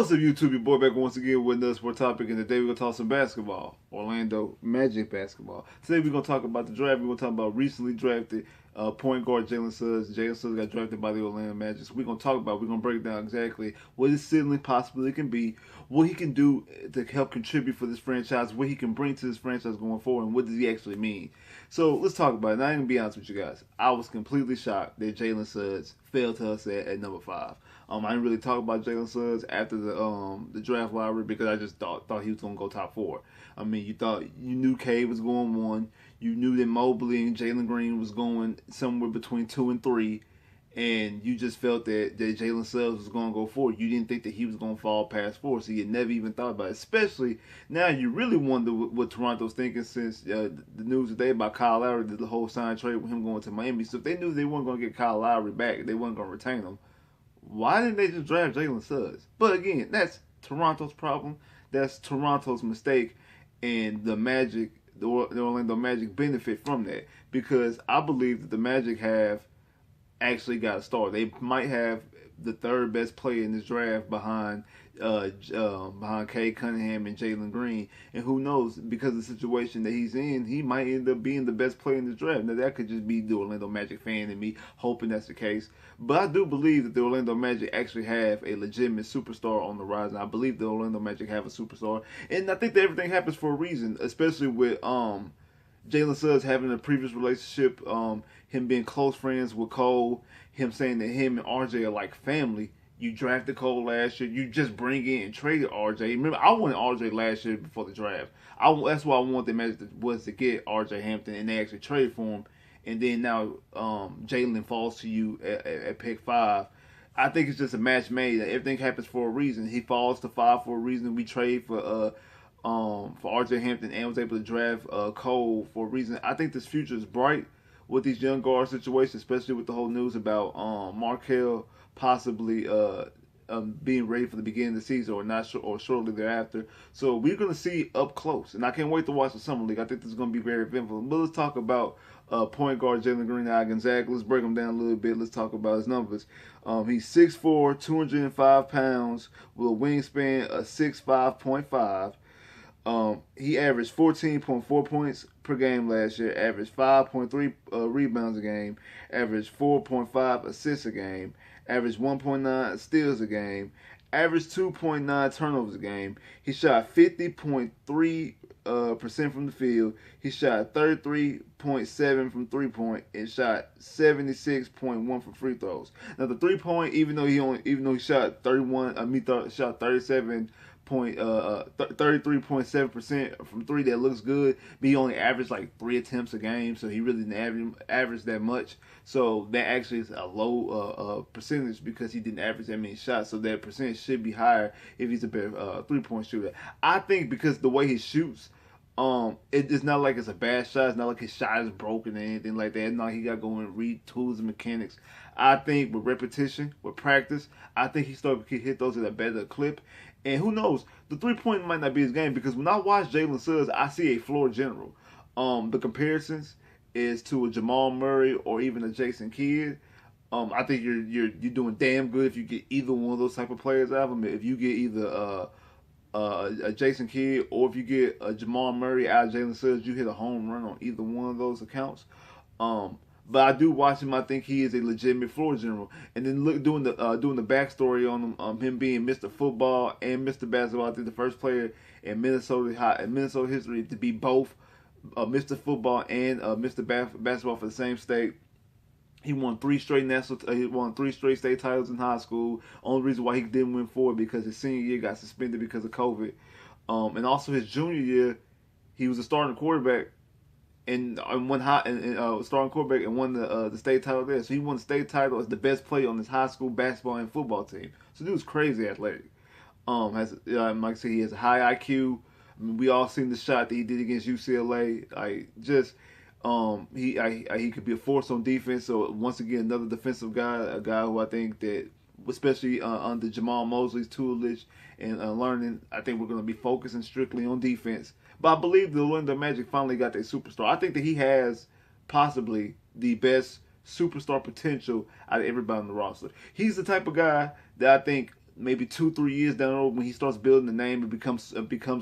What's up, YouTube? Your boy back once again with another sport topic, and today we're gonna talk some basketball, Orlando Magic basketball. Today we're gonna talk about the draft. We're gonna talk about recently drafted point guard Jalen Suggs. Jalen Suggs got drafted by the Orlando Magic. So we're gonna talk about. We're gonna break down exactly what his ceiling possibly can be, what he can do to help contribute for this franchise, what he can bring to this franchise going forward, and what does he actually mean. So let's talk about it. And I ain't gonna be honest with you guys. I was completely shocked that Jalen Suggs fell to us at number 5. I didn't really talk about Jalen Suggs after the draft lottery because I just thought he was gonna go top 4. I mean, you knew Cade was going 1, you knew that Mobley and Jalen Green was going somewhere between 2 and 3, and you just felt that Jalen Suggs was gonna go 4. You didn't think that he was gonna fall past 4, so you never even thought about it. Especially now, you really wonder what Toronto's thinking since the news today about Kyle Lowry, the whole sign trade with him going to Miami. So if they knew they weren't gonna get Kyle Lowry back, they weren't gonna retain him. Why didn't they just draft Jalen Suggs? But again, that's Toronto's problem. That's Toronto's mistake, and the Magic, the Orlando Magic, benefit from that because I believe that the Magic have actually got a star. They might have the third best player in this draft behind Cade Cunningham and Jalen Green, and who knows, because of the situation that he's in, he might end up being the best player in this draft. Now that could just be the Orlando Magic fan and me hoping that's the case, but I do believe that the Orlando Magic actually have a legitimate superstar on the rise, and I believe the Orlando Magic have a superstar, and I think that everything happens for a reason, especially with Jalen Suggs having a previous relationship, him being close friends with Cole, him saying that him and RJ are like family. You drafted Cole last year. You just bring in and traded RJ. Remember, I wanted RJ last year before the draft. That's why I wanted the Magic was to get RJ Hampton, and they actually traded for him. And then now Jalen falls to you at pick 5. I think it's just a match made. Everything happens for a reason. He falls to 5 for a reason. We trade for RJ Hampton and was able to draft Cole for a reason. I think this future is bright with these young guard situations, especially with the whole news about Markelle possibly being ready for the beginning of the season or not, or shortly thereafter. So we're going to see up close, and I can't wait to watch the summer league. I think this is going to be very eventful. But let's talk about point guard Jalen Green out of Gonzaga. Let's break him down a little bit. Let's talk about his numbers. He's 6'4", 205 pounds with a wingspan of 6'5.5". He averaged 14.4 points per game last year, averaged 5.3 rebounds a game, averaged 4.5 assists a game, averaged 1.9 steals a game, averaged 2.9 turnovers a game. He shot 50.3% from the field. He shot 33.7 from 3-point and shot 76.1 from free throws. Now the 3-point, even though he shot 33.7% from 3, that looks good, but he only averaged like 3 attempts a game, so he really didn't average that much. So that actually is a low percentage because he didn't average that many shots, so that percentage should be higher if he's a better 3-point shooter. I think because the way he shoots, it's not like it's a bad shot. It's not like his shot is broken or anything like that. No, he got to go and read tools and mechanics. I think with repetition, with practice, I think he started to hit those at a better clip. And who knows, the 3-point might not be his game because when I watch Jalen Suggs, I see a floor general. The comparisons is to a Jamal Murray or even a Jason Kidd. I think you're doing damn good if you get either one of those type of players out of him. If you get either a Jason Kidd or if you get a Jamal Murray out of Jalen Suggs, you hit a home run on either one of those accounts. But I do watch him. I think he is a legitimate floor general. And then doing the backstory on him being Mr. Football and Mr. Basketball. I think the first player in Minnesota history to be both Mr. Football and Mr. Basketball for the same state. He won 3 straight state titles in high school. Only reason why he didn't win 4 because his senior year got suspended because of COVID. And also his junior year, he was a starting quarterback and starting quarterback and won the state title there. So he won the state title as the best player on his high school basketball and football team. So dude's crazy athletic. Like I said, he has a high IQ. I mean, we all seen the shot that he did against UCLA. He could be a force on defense. So once again, another defensive guy, a guy who I think that, especially under Jamal Mosley's tutelage and learning, I think we're going to be focusing strictly on defense. But I believe the Orlando Magic finally got their superstar. I think that he has possibly the best superstar potential out of everybody on the roster. He's the type of guy that I think maybe 2-3 years down the road when he starts building the name and becomes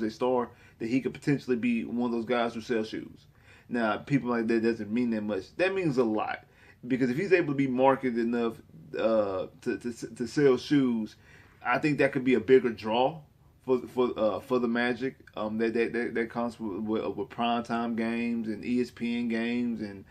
a star, that he could potentially be one of those guys who sell shoes. Now, people like that doesn't mean that much. That means a lot because if he's able to be marketed enough to sell shoes, I think that could be a bigger draw for the Magic. That comes with primetime games and ESPN games and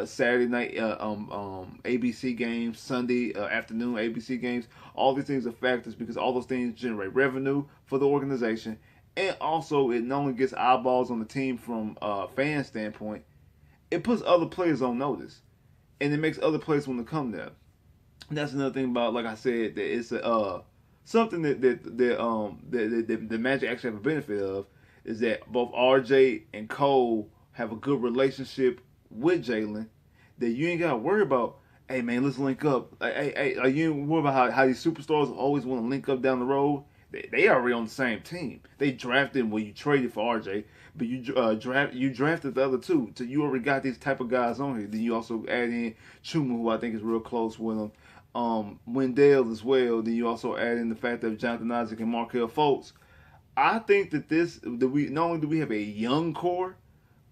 Saturday night ABC games, Sunday afternoon ABC games. All these things are factors because all those things generate revenue for the organization, and also it not only gets eyeballs on the team from a fan standpoint, it puts other players on notice, and it makes other players want to come there. And that's another thing about, like I said, that it's something that the Magic actually have a benefit of is that both RJ and Cole have a good relationship with Jalen. That you ain't gotta worry about. Hey man, let's link up. You ain't worry about how these superstars always want to link up down the road. They already on the same team. They drafted you traded for RJ, but you drafted the other two. So you already got these type of guys on here. Then you also add in Chuma, who I think is real close with them. Wendell as well. Then you also add in the fact that Jonathan Isaac and Markelle Fultz. I think that we not only do we have a young core,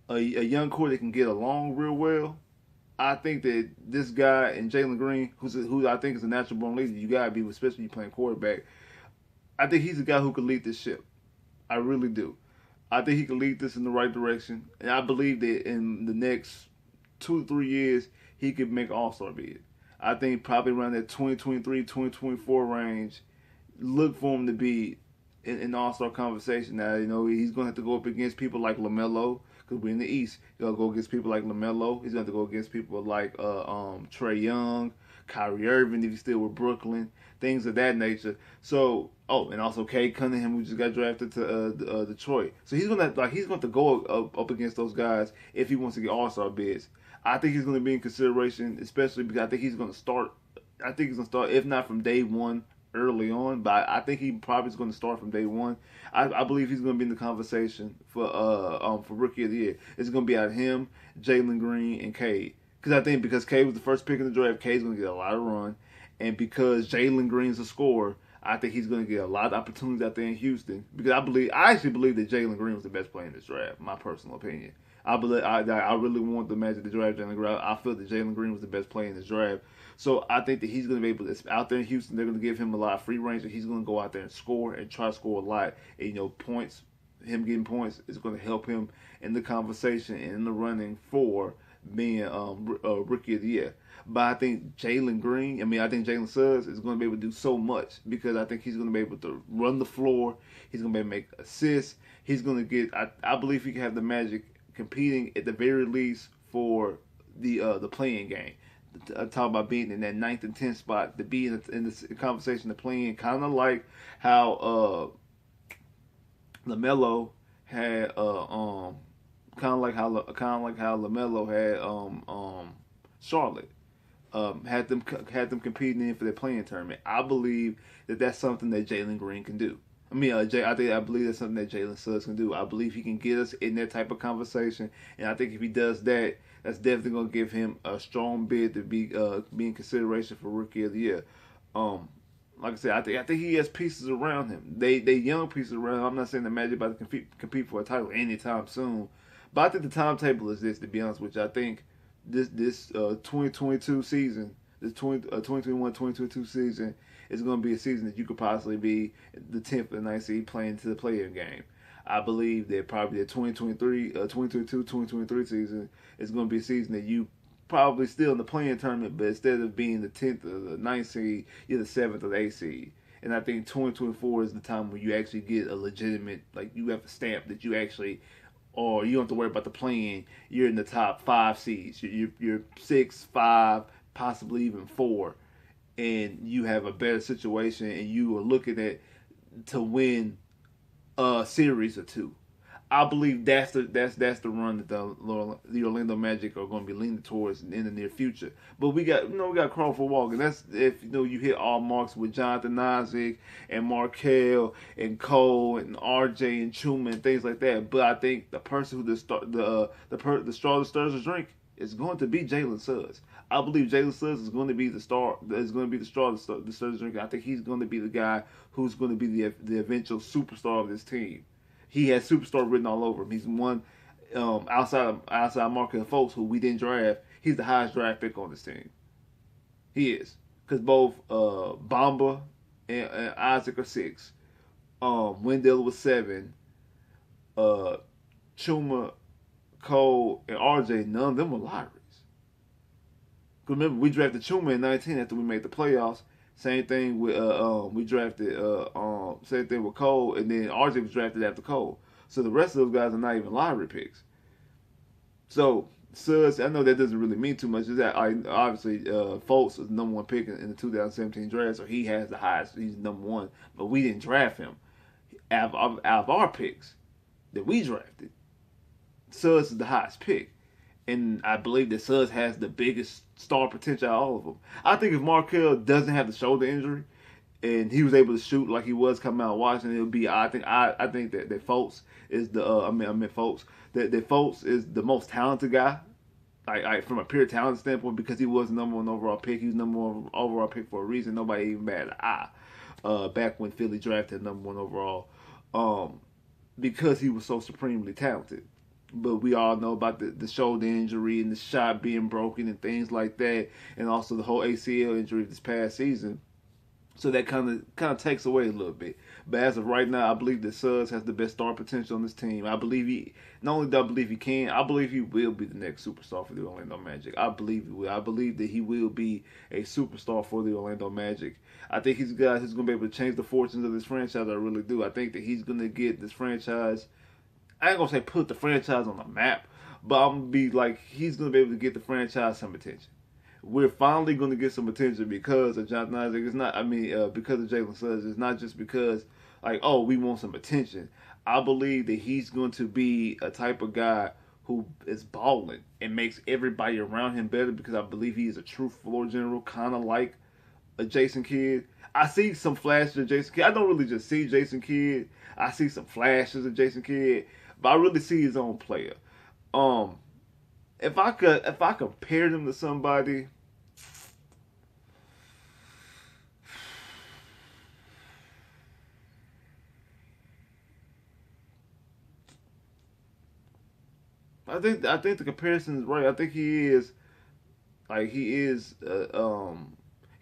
a young core that can get along real well. I think that this guy and Jalen Green, who I think is a natural born leader, you gotta be, especially when you're playing quarterback. I think he's a guy who could lead this ship. I really do. I think he can lead this in the right direction, and I believe that in the next 2 to 3 years he could make All-Star bid. I think probably around that 2023, 2024 range, look for him to be in All-Star conversation. Now, he's going to have to go up against people like LaMelo, because we're in the East. He's going to go against people like LaMelo. He's going to have to go against people like Trae Young, Kyrie Irving, if he's still with Brooklyn, things of that nature. So, and also Cade Cunningham, who just got drafted to Detroit. So he's going to go up against those guys if he wants to get All-Star bids. I think he's going to be in consideration, especially because I think he's going to start. I think he's going to start, if not from day one, early on, but I think he probably is going to start from day one. I believe he's going to be in the conversation for Rookie of the Year. It's going to be out of him, Jalen Green, and Cade. Because Cade was the first pick in the draft, Cade's going to get a lot of run, and because Jalen Green's a scorer, I think he's going to get a lot of opportunities out there in Houston. Because I actually believe that Jalen Green was the best player in this draft. My personal opinion. I really want the Magic to draft Jalen Green. I feel that Jalen Green was the best player in this draft. So I think that he's going to be able to, out there in Houston, they're going to give him a lot of free range, and he's going to go out there and score and try to score a lot. And, points, him getting points is going to help him in the conversation and in the running for being Rookie of the Year. But I think Jalen Suggs is going to be able to do so much because I think he's going to be able to run the floor. He's going to be able to make assists. He's going to get, I believe he can have the Magic competing at the very least for the playing game. Talk about being in that 9th and 10th spot, to be in the conversation to playing, kind of like how LaMelo had kind of like how LaMelo had Charlotte. Had them competing in for their playing tournament. I believe that that's something that Jalen Green can do. I believe that's something that Jalen Suggs can do. I believe he can get us in that type of conversation, and I think if he does that, that's definitely going to give him a strong bid to be in consideration for Rookie of the Year. Like I said, I think he has pieces around him. They young pieces around him. I'm not saying the Magic about to compete for a title anytime soon, but I think the timetable is this. To be honest with you, I think this 2022 season, this 2021-2022 season is going to be a season that you could possibly be the 10th or 9th seed playing to the play-in game. I believe that probably the 2022-2023 season is going to be a season that you probably still in the playing tournament, but instead of being the 10th or the 9th seed, you're the 7th or the 8th seed. And I think 2024 is the time where you actually get a legitimate, like you have a stamp that you actually, or you don't have to worry about the playing. You're in the top 5 seeds. You're 6, 5, possibly even 4. And you have a better situation, and you are looking at to win a series or 2. I believe that's the run that the Orlando Magic are going to be leaning towards in the near future. But we got Crawford Walker. That's if you hit all marks with Jonathan Isaac and Markelle and Cole and RJ and Chuma and things like that. But I think the person who the straw that stirs the drink It's going to be Jalen Suggs. I believe Jalen Suggs is going to be the star. Is going to be the star. The star drinker. I think he's going to be the guy who's going to be the eventual superstar of this team. He has superstar written all over him. He's one outside Markel Fultz, who we didn't draft. He's the highest draft pick on this team. He is, because both Bamba and Isaac are 6. Wendell was 7. Chuma, Cole, and RJ, none of them were lotteries. Remember, we drafted Chuma in 19 after we made the playoffs. Same thing with we drafted same thing with Cole, and then RJ was drafted after Cole. So the rest of those guys are not even lottery picks. So Suggs, I know that doesn't really mean too much. Is that obviously Fultz was the number 1 pick in the 2017 draft, so he has the highest. He's number 1, but we didn't draft him. Out of our picks that we drafted, Suggs is the highest pick. And I believe that Suggs has the biggest star potential out of all of them. I think if Markel doesn't have the shoulder injury and he was able to shoot like he was coming out of Washington, it would be. I think that Fultz is the. Fultz. That Fultz is the most talented guy, like from a pure talent standpoint, because he was the number 1 overall pick. He was number 1 overall pick for a reason. Nobody even batted an eye back when Philly drafted number 1 overall, because he was so supremely talented. But we all know about the shoulder injury and the shot being broken and things like that, and also the whole ACL injury this past season. So that kind of takes away a little bit. But as of right now, I believe that Suggs has the best star potential on this team. I believe not only do I believe he can, I believe he will be the next superstar for the Orlando Magic. I believe he will. I believe that he will be a superstar for the Orlando Magic. I think he's a guy who's going to be able to change the fortunes of this franchise. I really do. I think that he's going to get this franchise. I ain't gonna say put the franchise on the map, but I'm gonna be like, he's gonna be able to get the franchise some attention. We're finally gonna get some attention because of Jonathan Isaac. It's not, because of Jalen Suggs. It's not just because we want some attention. I believe that he's going to be a type of guy who is balling and makes everybody around him better, because I believe he is a true floor general, kind of like a Jason Kidd. I see some flashes of Jason Kidd. I don't really just see Jason Kidd. I see some flashes of Jason Kidd, but I really see his own player. If I compared him to somebody, I think the comparison is right. I think he's a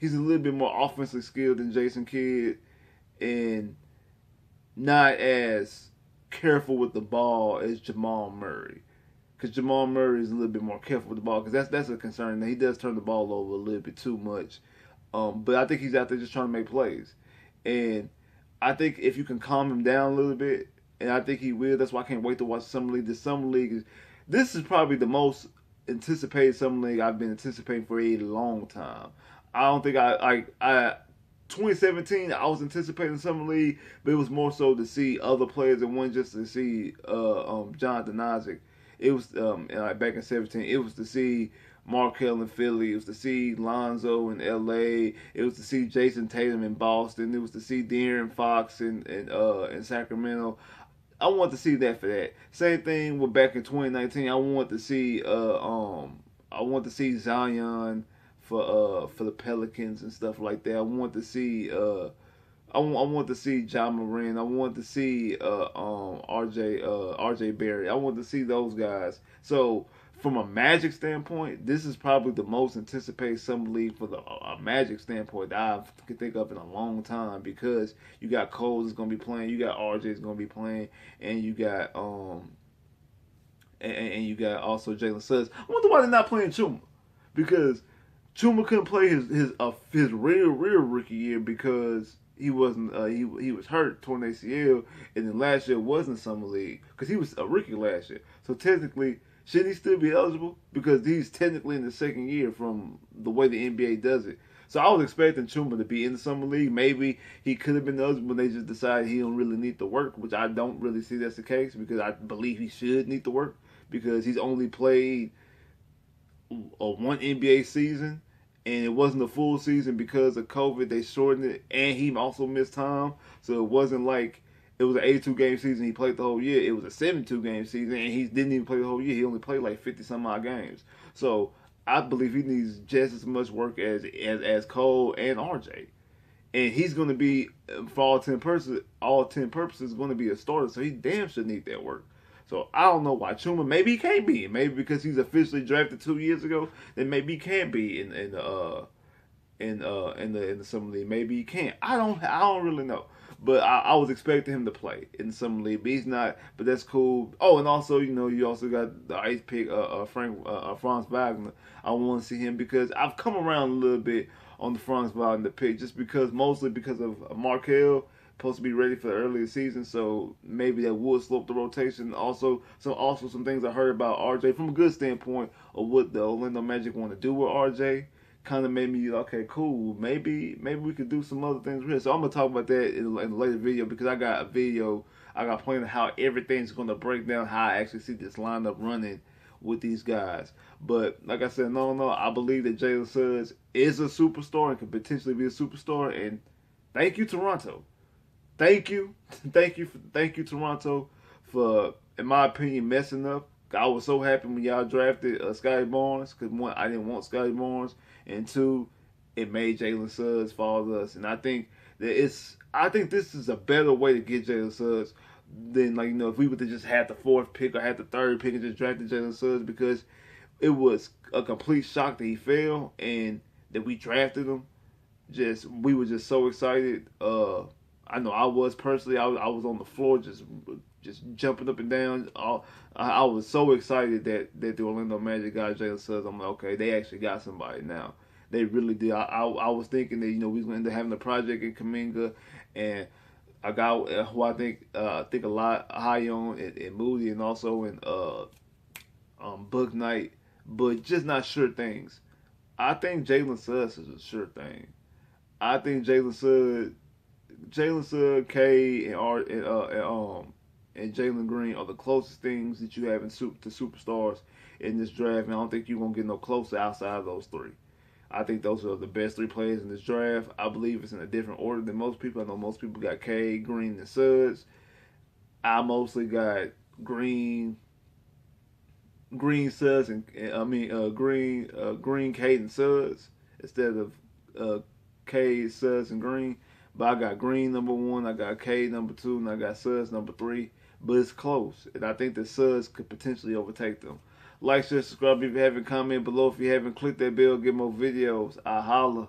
little bit more offensively skilled than Jason Kidd, and not as careful with the ball as Jamal Murray. Because Jamal Murray is a little bit more careful with the ball, because that's a concern. He does turn the ball over a little bit too much. But I think he's out there just trying to make plays. And I think if you can calm him down a little bit, and I think he will, that's why I can't wait to watch Summer League. The Summer League this is probably the most anticipated Summer League I've been anticipating for a long time. I don't think 2017, I was anticipating Summer League, but it was more so to see other players and one just to see Jonathan Isaac. It was back in 17. It was to see Markel in Philly. It was to see Lonzo in L.A. It was to see Jason Tatum in Boston. It was to see De'Aaron Fox in Sacramento. I want to see that for that. Same thing with back in 2019. I want to see Zion for the Pelicans and stuff like that. I want to see I want to see John Moran. I want to see RJ Barry. I want to see those guys. So from a Magic standpoint, this is probably the most anticipated Summer League for a Magic standpoint that I can think of in a long time, because you got Cole is going to be playing, you got RJ is going to be playing, and you got and you got also Jalen Suggs. I wonder why they're not playing Chuma, because Chuma couldn't play his real rookie year because he wasn't he was hurt, torn ACL, and then last year wasn't Summer League because he was a rookie last year. So technically, shouldn't he still be eligible? Because he's technically in the second year from the way the NBA does it. So I was expecting Chuma to be in the Summer League. Maybe he could have been eligible, but they just decided he don't really need the work, which I don't really see that's the case, because I believe he should need the work, because he's only played one NBA season, and it wasn't a full season because of COVID. They shortened it, and he also missed time. So it wasn't like it was an 82 game season. He played the whole year. It was a 72 game season, and he didn't even play the whole year. He only played like 50 some odd games. So I believe he needs just as much work as Cole and RJ. And he's going to be, for all 10 purposes, going to be a starter. So he damn should need that work. So I don't know why Chuma. Maybe he can't be. Maybe because he's officially drafted 2 years ago. Then maybe he can't be in the summer league. Maybe he can't. I don't really know. But I was expecting him to play in the summer league, but he's not. But that's cool. Oh, and also you also got the ice pick Franz Wagner. I want to see him because I've come around a little bit on the Franz Wagner pick, just mostly because of Markel supposed to be ready for the earlier season, so maybe that would slope the rotation. Also some things I heard about RJ from a good standpoint of what the Orlando Magic want to do with RJ. Kind of made me okay, cool. Maybe we could do some other things here. So I'm gonna talk about that in a later video because I got a video. I got planned how everything's gonna break down, how I actually see this lineup running with these guys. But like I said, no, I believe that Jalen Suggs is a superstar and could potentially be a superstar. And thank you, Toronto. Thank you Toronto for, in my opinion, messing up. I was so happy when y'all drafted Scotty Barnes because one, I didn't want Scotty Barnes, and two, it made Jalen Suggs fall to us. And I think this is a better way to get Jalen Suggs than if we would have just had the fourth pick or had the third pick and just drafted Jalen Suggs, because it was a complete shock that he fell and that we drafted him. We were just so excited. I know I was personally. I was on the floor just jumping up and down. I was so excited that the Orlando Magic got Jalen Suggs. I'm like, okay, they actually got somebody now. They really did. I was thinking that we was going to end up having a project in Kuminga, and I got who I think a lot high on in Moody and also in Book Knight, but just not sure things. I think Jalen Suggs is a sure thing. I think Jalen Suggs, K, and Jalen Green are the closest things that you have to superstars in this draft, and I don't think you're gonna get no closer outside of those three. I think those are the best three players in this draft. I believe it's in a different order than most people. I know most people got K, Green, and Suggs. I mostly got Green, Suggs, Green, K, and Suggs instead of K, Suggs, and Green. But I got Green number 1, I got K number 2, and I got Suggs number 3. But it's close, and I think that Suggs could potentially overtake them. Like, share, subscribe if you haven't, comment below if you haven't, click that bell, get more videos. I holla.